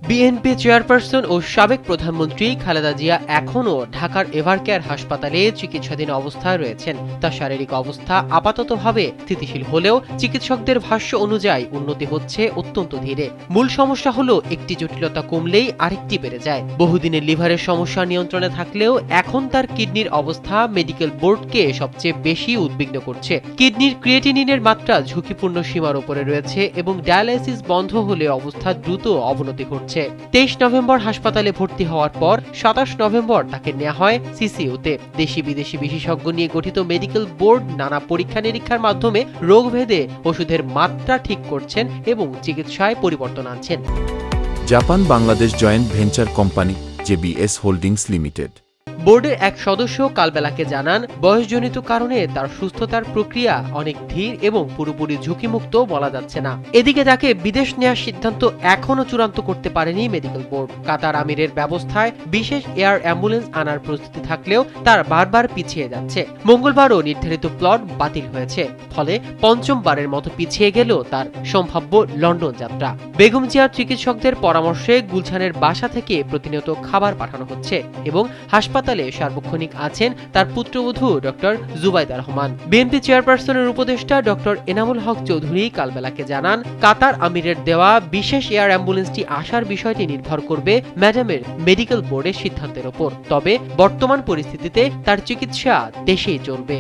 BNP chairperson ও সাবেক প্রধানমন্ত্রী খালেদা জিয়া এখনও ঢাকার এভারকেয়ার হাসপাতালে চিকিৎসাধীন অবস্থায় রয়েছেন। তার শারীরিক অবস্থা আপাততভাবে স্থিতিশীল হলেও চিকিৎসকদের ভাষ্য অনুযায়ী উন্নতি হচ্ছে অত্যন্ত ধীরে। মূল সমস্যা হলো একটি জটিলতা কমলেই আরেকটি বেড়ে যায়। বহুদিনের লিভারের সমস্যা নিয়ন্ত্রণে থাকলেও এখন তার কিডনির অবস্থা মেডিকেল বোর্ডকে সবচেয়ে বেশি উদ্বিগ্ন করছে। কিডনির ক্রিয়েটিনিনের মাত্রা ঝুঁকিপূর্ণ সীমার উপরে রয়েছে এবং ডায়ালাইসিস বন্ধ হলে অবস্থা দ্রুত অবনতি ঘটছে। 23 নভেম্বর হাসপাতালে ভর্তি হওয়ার পর 27 নভেম্বর তাকে নেওয়া হয় সিসিইউতে। দেশি বিদেশি বিশেষজ্ঞ নিয়ে গঠিত মেডিকেল বোর্ড নানা পরীক্ষা নিরীক্ষার মাধ্যমে রোগভেদে ওষুধের মাত্রা ঠিক করছেন এবং চিকিৎসায় পরিবর্তন আনছেন। Japan Bangladesh joint venture company JBS holdings limited বোর্ডের এক সদস্য কালবেলাকে জানান, বয়সজনিত কারণে তার সুস্থতার প্রক্রিয়া অনেক ধীর এবং পুরোপুরি ঝুঁকিমুক্ত বলা যাচ্ছে না। এদিকে তাকে বিদেশ নেওয়ার সিদ্ধান্ত এখনও চূড়ান্ত করতে পারেনি মেডিকেল বোর্ড। কাতার আমিরের ব্যবস্থায় বিশেষ এয়ার অ্যাম্বুলেন্স আনার প্রস্তুতি থাকলেও তার বারবার পিছিয়ে যাচ্ছে। মঙ্গলবারও নির্ধারিত প্লট বাতিল হয়েছে, ফলে পঞ্চমবারের মতো পিছিয়ে গেল তার সম্ভাব্য লন্ডন যাত্রা। বেগম জিয়ার চিকিৎসকদের পরামর্শে গুলশানের বাসা থেকে প্রতিনিয়ত খাবার পাঠানো হচ্ছে এবং হাসপাতালে সার্বক্ষণিক আছেন তার পুত্রবধূ ডক্টর জুবাইদা রহমান। বিএনপি চেয়ারপারসনের উপদেষ্টা ডক্টর এনামুল হক চৌধুরী কালবেলাকে জানান, কাতার আমিরের দেওয়া বিশেষ এয়ার অ্যাম্বুলেন্সটি আসার বিষয়টি নির্ভর করবে ম্যাডামের মেডিকেল বোর্ডের সিদ্ধান্তের ওপর। তবে বর্তমান পরিস্থিতিতে তার চিকিৎসা দেশেই চলবে।